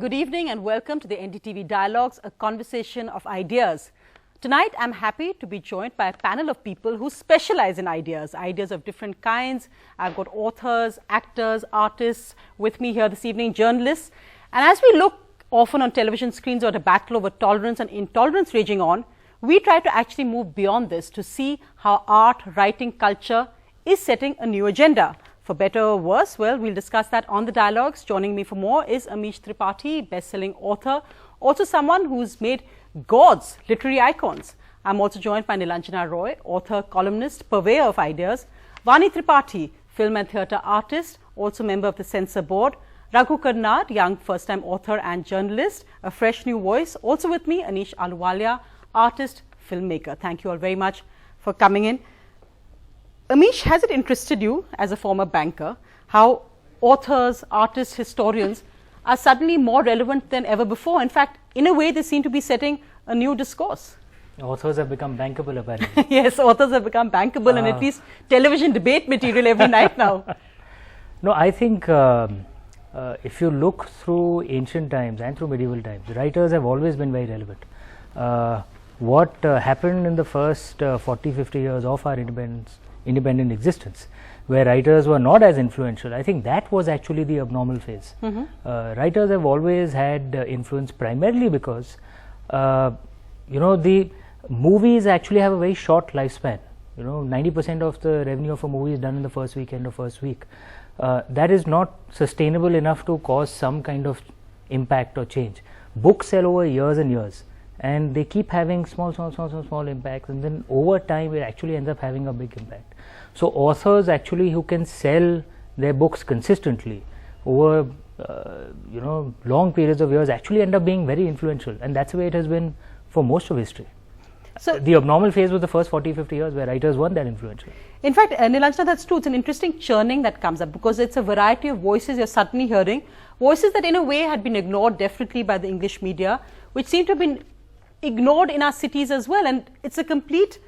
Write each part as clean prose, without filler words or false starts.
Good evening and welcome to the NDTV Dialogues, a conversation of ideas. Tonight, I'm happy to be joined by a panel of people who specialize in ideas of different kinds. I've got authors, actors, artists with me here this evening, journalists. And as we look often on television screens at a battle over tolerance and intolerance raging on, we try to actually move beyond this to see how art, writing, culture is setting a new agenda. For better or worse, well, we'll discuss that on the Dialogues. Joining me for more is Amish Tripathi, best-selling author, also someone who's made gods, literary icons. I'm also joined by Nilanjana Roy, author, columnist, purveyor of ideas. Vani Tripathi, film and theatre artist, also member of the Censor Board. Raghu Karnad, young first-time author and journalist, a fresh new voice. Also with me, Anish Ahluwalia, artist, filmmaker. Thank you all very much for coming in. Amish, has it interested you as a former banker how authors, artists, historians are suddenly more relevant than ever before? In fact, in a way, they seem to be setting a new discourse. Authors have become bankable apparently. Yes, authors have become bankable and at least television debate material every night now. No, I think if you look through ancient times and through medieval times, writers have always been very relevant. What happened in the first 40-50 years of our independent existence, where writers were not as influential, I think that was actually the abnormal phase. Writers have always had influence primarily because the movies actually have a very short lifespan. 90% of the revenue of a movie is done in the first weekend or first week. That is not sustainable enough to cause some kind of impact or change. Books sell over years and years, and they keep having small impacts, and then over time it actually ends up having a big impact. So authors actually who can sell their books consistently over long periods of years actually end up being very influential, and that's the way it has been for most of history. So the abnormal phase was the first 40-50 years where writers weren't that influential. In fact, Nilanjana, that's true. It's an interesting churning that comes up because it's a variety of voices you're suddenly hearing, voices that in a way had been ignored definitely by the English media, which seem to have been ignored in our cities as well, and it's a complete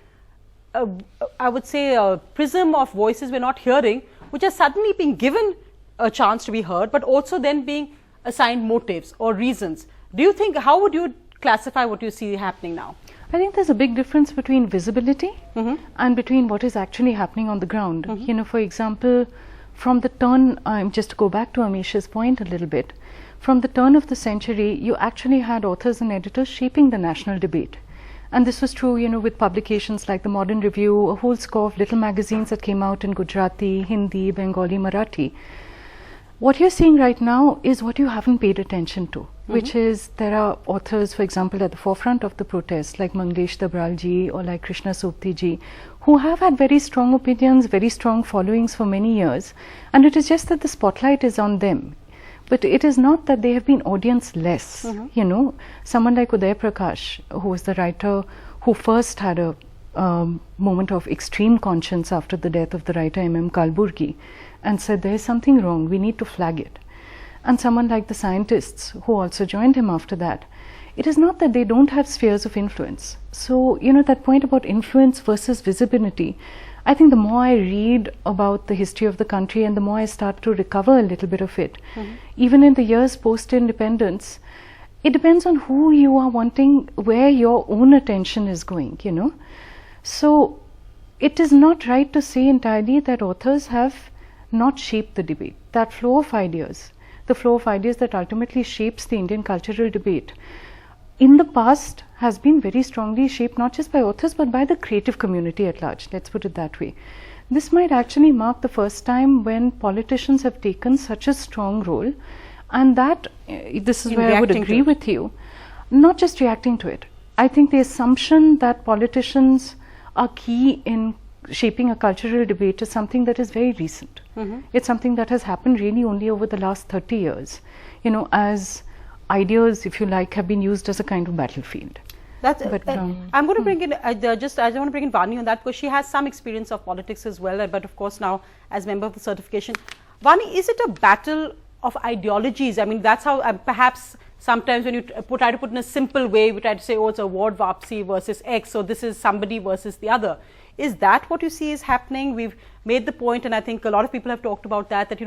I would say a prism of voices we're not hearing, which are suddenly being given a chance to be heard, but also then being assigned motives or reasons. Do you think, how would you classify what you see happening now? I think there's a big difference between visibility and between what is actually happening on the ground. For example, from the turn, just to go back to Amish's point a little bit, from the turn of the century, you actually had authors and editors shaping the national debate. And this was true, with publications like the Modern Review, a whole score of little magazines that came out in Gujarati, Hindi, Bengali, Marathi. What you're seeing right now is what you haven't paid attention to, which is there are authors, for example, at the forefront of the protest, like Manglesh Dabralji or like Krishna Sobtiji, who have had very strong opinions, very strong followings for many years. And it is just that the spotlight is on them. But it is not that they have been audience-less. Someone like Uday Prakash, who was the writer who first had a moment of extreme conscience after the death of the writer M.M. Kalburgi, and said there is something wrong, we need to flag it. And someone like the scientists who also joined him after that. It is not that they don't have spheres of influence. So, that point about influence versus visibility, I think the more I read about the history of the country and the more I start to recover a little bit of it, even in the years post-independence, it depends on who you are wanting, where your own attention is going, So it is not right to say entirely that authors have not shaped the debate. That flow of ideas, the flow of ideas that ultimately shapes the Indian cultural debate, in the past has been very strongly shaped not just by authors but by the creative community at large, let's put it that way. This might actually mark the first time when politicians have taken such a strong role, and that, this is where I would agree with you, not just reacting to it. I think the assumption that politicians are key in shaping a cultural debate is something that is very recent. It's something that has happened really only over the last 30 years, as ideas, if you like, have been used as a kind of battlefield. That's I'm going to bring in I want to bring in Vani on that because she has some experience of politics as well, but of course now as member of the certification. Vani, is it a battle of ideologies? I mean, that's how perhaps sometimes when you try to put in a simple way, we try to say, oh, it's a ward Vapsi versus X, so this is somebody versus the other. Is that what you see is happening? We've made the point, and I think a lot of people have talked about that, that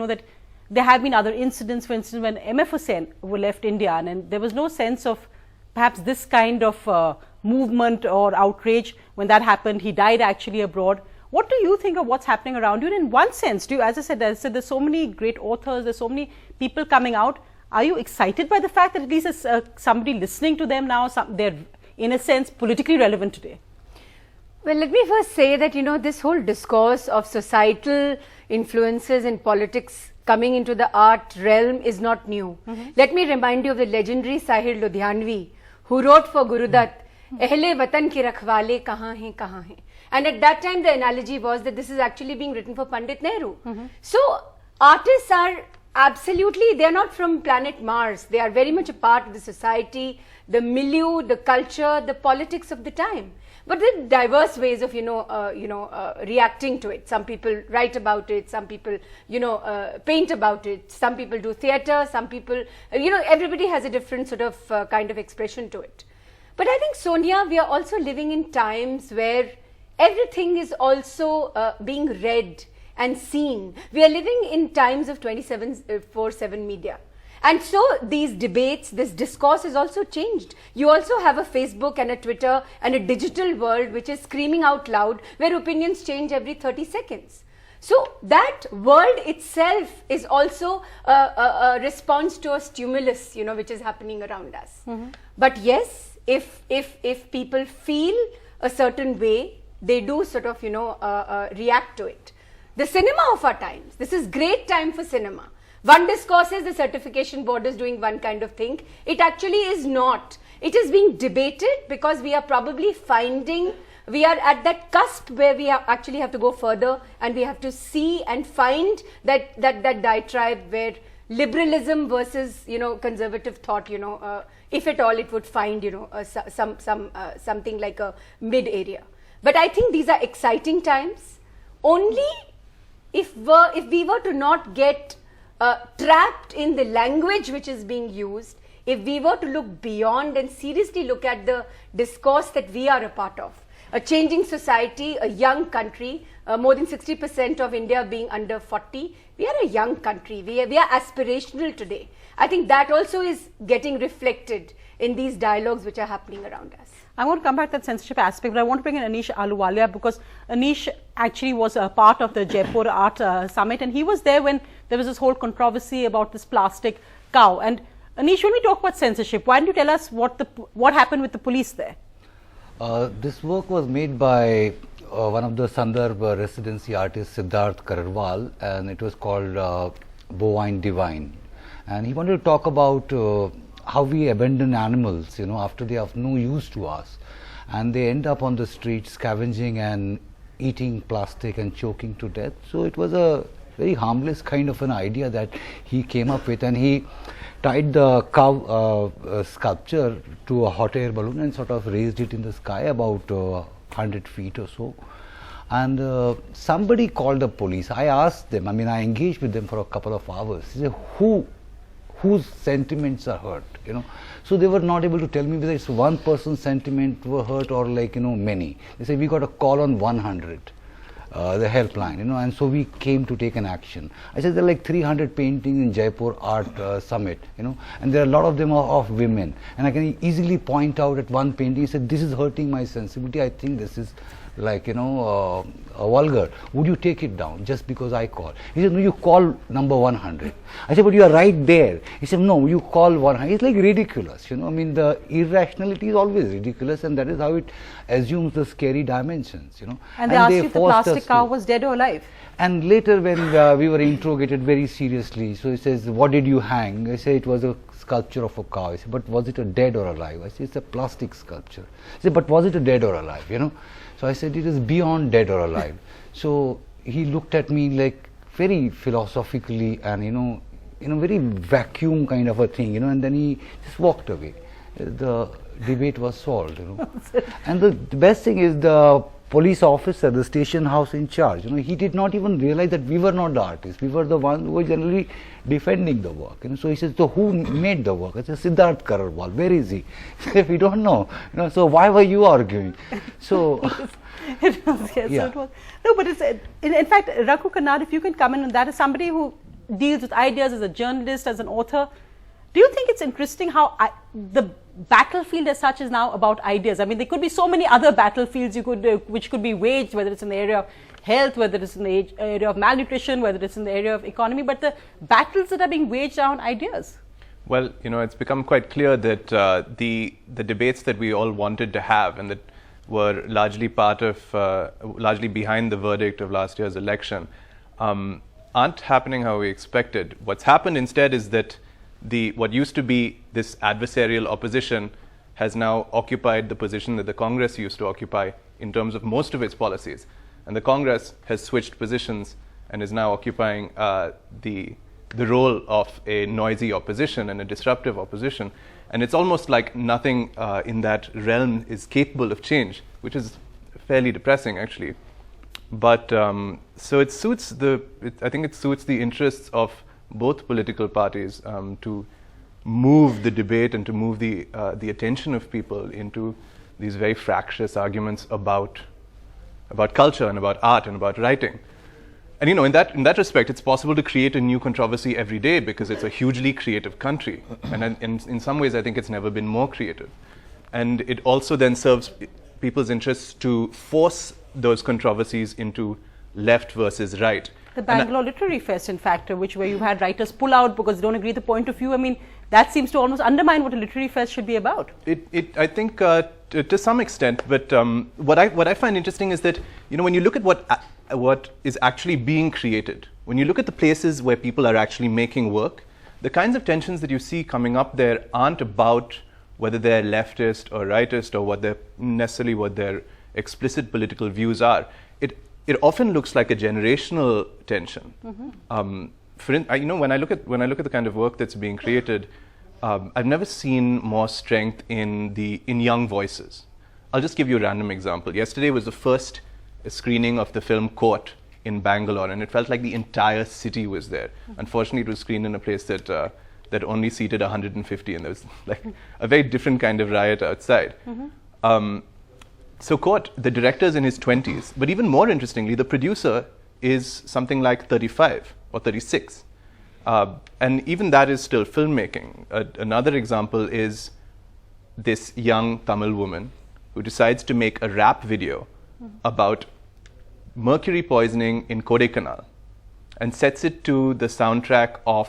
there have been other incidents, for instance, when M.F. Hussain left India, and there was no sense of perhaps this kind of movement or outrage when that happened. He died actually abroad. What do you think of what's happening around you? And in one sense, as I said, there's so many great authors, there's so many people coming out. Are you excited by the fact that at least there's somebody listening to them now? They're, in a sense, politically relevant today. Well, let me first say that, this whole discourse of societal influences in politics coming into the art realm is not new. Let me remind you of the legendary Sahir Ludhianvi, who wrote for Gurudutt, Ahle Watan ki rakhwale kahan hain, kahan hain. And at that time, the analogy was that this is actually being written for Pandit Nehru. So, artists are absolutely, they are not from planet Mars. They are very much a part of the society, the milieu, the culture, the politics of the time. But there are diverse ways of, reacting to it. Some people write about it, some people, paint about it, some people do theatre, some people, everybody has a different sort of kind of expression to it. But I think, Sonia, we are also living in times where everything is also being read and seen. We are living in times of 24/7 media. And so these debates, this discourse has also changed. You also have a Facebook and a Twitter and a digital world which is screaming out loud, where opinions change every 30 seconds. So that world itself is also a response to a stimulus, which is happening around us. But yes, if people feel a certain way, they do sort of, react to it. The cinema of our times, this is great time for cinema. One discourse is the certification board is doing one kind of thing. It actually is not. It is being debated because we are probably finding, we are at that cusp where we actually have to go further, and we have to see and find that diatribe where liberalism versus, conservative thought, if at all it would find, something like a mid area. But I think these are exciting times. Only if we were to not get trapped in the language which is being used, if we were to look beyond and seriously look at the discourse that we are a part of, a changing society, a young country, more than 60% of India being under 40, we are a young country, we are aspirational today. I think that also is getting reflected in these dialogues which are happening around us. I want to come back to that censorship aspect, but I want to bring in Anish Ahluwalia, because Anish actually was a part of the Jaipur Art Summit, and he was there when there was this whole controversy about this plastic cow. And Anish, when we talk about censorship, why don't you tell us what happened with the police there? This work was made by one of the Sandarbh residency artists, Siddharth Kararwal, and it was called Bovine Divine. And he wanted to talk about how we abandon animals, after they are of no use to us, and they end up on the street scavenging and eating plastic and choking to death. So it was a very harmless kind of an idea that he came up with, and he tied the cow sculpture to a hot air balloon and sort of raised it in the sky about 100 feet or so. And somebody called the police. I asked them, I engaged with them for a couple of hours. He said, whose sentiments are hurt, So they were not able to tell me whether it's one person's sentiment were hurt or many. They said, we got a call on 100, the helpline, and so we came to take an action. I said, there are like 300 paintings in Jaipur Art Summit, and there are a lot of them are of women. And I can easily point out at one painting, he said, this is hurting my sensibility. I think this is like, vulgar. Would you take it down just because I call? He said, no, you call number 100. I said, but you are right there. He said, no, you call 100. It's like ridiculous, the irrationality is always ridiculous, and that is how it assumes the scary dimensions, And they asked you if the plastic cow was dead or alive. And later when we were interrogated very seriously, so he says, what did you hang? I say, it was a sculpture of a cow. I said, but was it a dead or alive? I said, it's a plastic sculpture. He said, but was it a dead or alive, So I said, it is beyond dead or alive. So he looked at me like very philosophically and, very vacuum kind of a thing, and then he just walked away. The debate was solved, And the best thing is the police officer, the station house in charge, he did not even realize that we were not the artists. We were the ones who were generally defending the work. So he says, so who made the work? I said, Siddharth Kararwal. Where is he? He said, we don't know. So why were you arguing? So it was, yes, yeah. So it was. No, but it's in fact, Raghu Karnad, if you can come in, and that is somebody who deals with ideas as a journalist, as an author. Do you think it's interesting how the battlefield as such is now about ideas? I mean, there could be so many other battlefields which could be waged, whether it's in the area of health, whether it's in the area of malnutrition, whether it's in the area of economy, but the battles that are being waged are on ideas. Well, it's become quite clear that the debates that we all wanted to have and that were largely largely behind the verdict of last year's election aren't happening how we expected. What's happened instead is that what used to be this adversarial opposition has now occupied the position that the Congress used to occupy in terms of most of its policies. And the Congress has switched positions and is now occupying the role of a noisy opposition and a disruptive opposition. And it's almost like nothing in that realm is capable of change, which is fairly depressing, actually. But so it suits I think it suits the interests of both political parties to move the debate and to move the attention of people into these very fractious arguments about culture and about art and about writing. And in that respect, it's possible to create a new controversy every day because it's a hugely creative country. And in some ways, I think it's never been more creative. And it also then serves people's interests to force those controversies into left versus right. The Bangalore Literary Fest, in fact, where you had writers pull out because they don't agree with the point of view. I mean, that seems to almost undermine what a literary fest should be about. I think to some extent, but what I find interesting is that when you look at what is actually being created, when you look at the places where people are actually making work, the kinds of tensions that you see coming up there aren't about whether they're leftist or rightist or what their explicit political views are. It often looks like a generational tension. Mm-hmm. When I look at the kind of work that's being created, I've never seen more strength in young voices. I'll just give you a random example. Yesterday was the first screening of the film Court in Bangalore, and it felt like the entire city was there. Mm-hmm. Unfortunately, it was screened in a place that only seated 150, and there was like a very different kind of riot outside. Mm-hmm. So Court, the director's in his 20s, but even more interestingly, the producer is something like 35 or 36. And even that is still filmmaking. Another example is this young Tamil woman who decides to make a rap video about mercury poisoning in Kodaikanal and sets it to the soundtrack of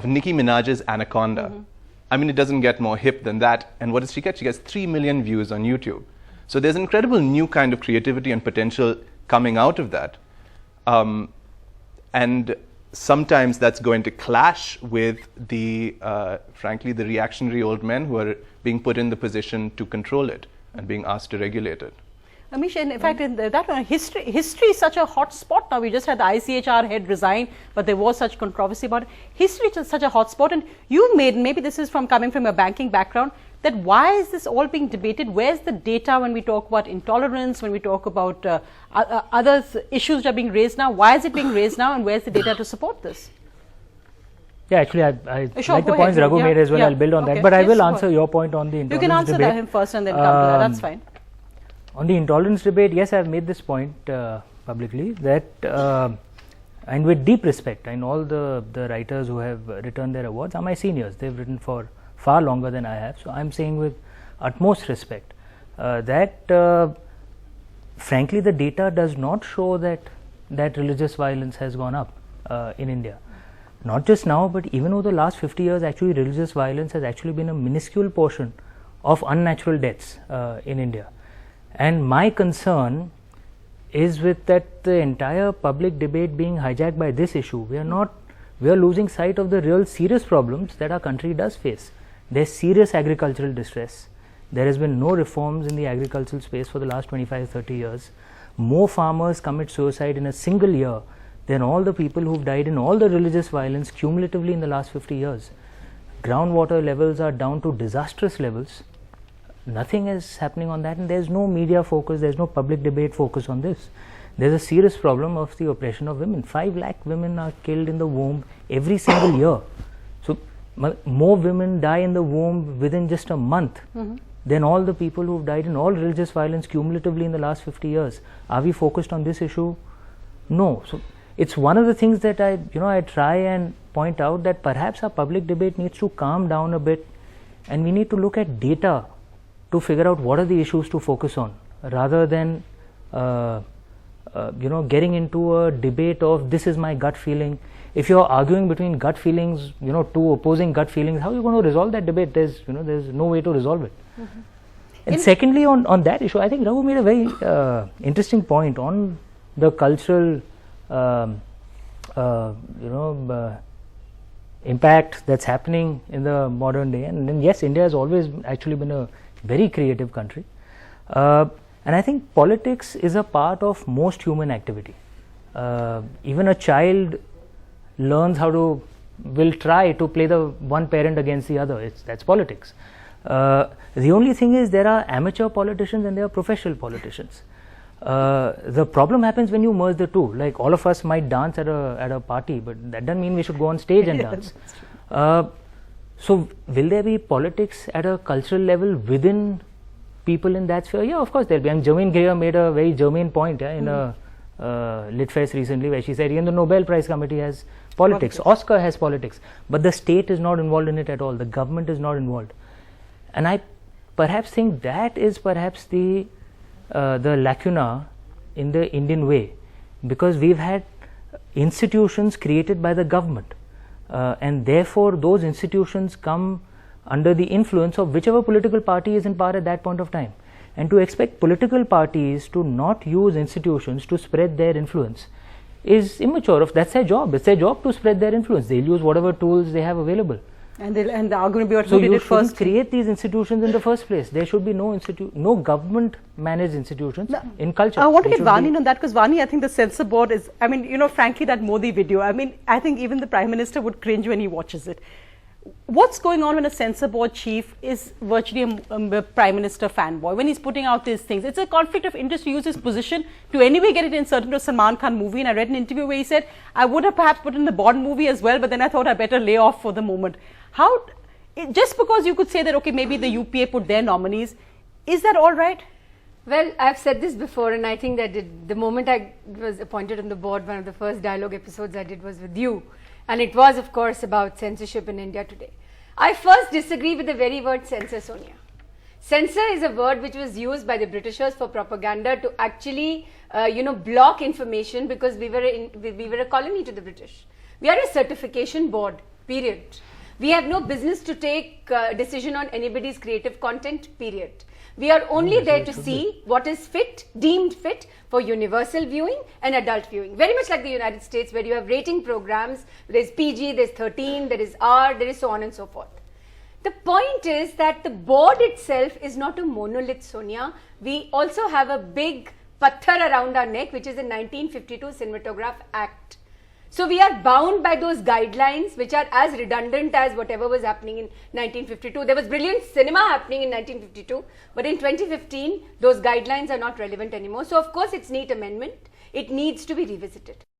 Nicki Minaj's Anaconda. Mm-hmm. I mean, it doesn't get more hip than that. And what does she get? She gets 3 million views on YouTube. So there's an incredible new kind of creativity and potential coming out of that. And sometimes that's going to clash with frankly, the reactionary old men who are being put in the position to control it and being asked to regulate it. Amish, in fact, in that one, history is such a hot spot now. We just had the ICHR head resign, but there was such controversy about it. History is such a hot spot, and you maybe this is coming from a banking background, that why is this all being debated? Where's the data when we talk about intolerance, when we talk about other issues that are being raised now? Why is it being raised now, and where's the data to support this? Yeah, actually, I like the points Raghu made as well. I'll build on that, but I will answer your point on the intolerance debate. You can answer him first and then come to that. That's fine. On the intolerance debate, yes, I've made this point publicly that, and with deep respect, and all the writers who have returned their awards are my seniors. They've written for far longer than I have. So I'm saying with utmost respect that, frankly, the data does not show that religious violence has gone up in India. Not just now, but even over the last 50 years, actually, religious violence has actually been a minuscule portion of unnatural deaths in India. And my concern is with that the entire public debate being hijacked by this issue. We are losing sight of the real serious problems that our country does face. There's serious agricultural distress. There has been no reforms in the agricultural space for the last 25-30 years. More farmers commit suicide in a single year than all the people who've died in all the religious violence cumulatively in the last 50 years. Groundwater levels are down to disastrous levels. Nothing is happening on that, and there's no media focus, there's no public debate focus on this. There's a serious problem of the oppression of women. 5 lakh women are killed in the womb every single year. So more women die in the womb within just a month than all the people who've died in all religious violence cumulatively in the last 50 years. Are we focused on this issue? No. So it's one of the things that I try and point out, that perhaps our public debate needs to calm down a bit, and we need to look at data to figure out what are the issues to focus on, rather than getting into a debate of this is my gut feeling. If you're arguing between gut feelings, two opposing gut feelings, how are you going to resolve that debate? There's no way to resolve it. And secondly, on that issue, I think Raghu made a very interesting point on the cultural impact that's happening in the modern day. And then yes, India has always actually been a very creative country. And I think politics is a part of most human activity. Even a child will try to play the one parent against the other. That's politics. The only thing is, there are amateur politicians and there are professional politicians. The problem happens when you merge the two. Like, all of us might dance at a party, but that doesn't mean we should go on stage and dance. So will there be politics at a cultural level within people in that sphere? Yeah, of course there'll be. And Germaine Greer made a very germane point in a Litfest recently, where she said even the Nobel Prize Committee has politics, Oscar has politics, but the state is not involved in it at all. The government is not involved. And I perhaps think that is perhaps the lacuna in the Indian way, because we've had institutions created by the government, and therefore those institutions come under the influence of whichever political party is in power at that point of time. And to expect political parties to not use institutions to spread their influence is immature. That's their job. It's their job to spread their influence. They'll use whatever tools they have available. And the argument be what so who did it first. So you shouldn't create these institutions in the first place. There should be no government managed institutions in culture. I want to get Vani on that, because Vani, I think the censor board is, frankly, that Modi video, I think even the Prime Minister would cringe when he watches it. What's going on when a censor board chief is virtually a Prime Minister fanboy, when he's putting out these things? It's a conflict of interest to use his position to anyway get it inserted into a Salman Khan movie. And I read an interview where he said, I would have perhaps put in the Bond movie as well, but then I thought I better lay off for the moment. Just because you could say that, okay, maybe the UPA put their nominees, is that all right? Well, I've said this before, and I think that the moment I was appointed on the board, one of the first dialogue episodes I did was with you. And it was, of course, about censorship in India today. I first disagree with the very word censor, Sonia. Censor is a word which was used by the Britishers for propaganda to actually, block information, because we were a colony to the British. We are a certification board, period. We have no business to take decision on anybody's creative content, period. We are only there to see what is deemed fit for universal viewing and adult viewing. Very much like the United States, where you have rating programs. There's PG, there's 13, there is R, there is so on and so forth. The point is that the board itself is not a monolith, Sonia. We also have a big patthar around our neck, which is the 1952 Cinematograph Act. So we are bound by those guidelines, which are as redundant as whatever was happening in 1952. There was brilliant cinema happening in 1952, but in 2015, those guidelines are not relevant anymore. So of course, it's needs amendment. It needs to be revisited.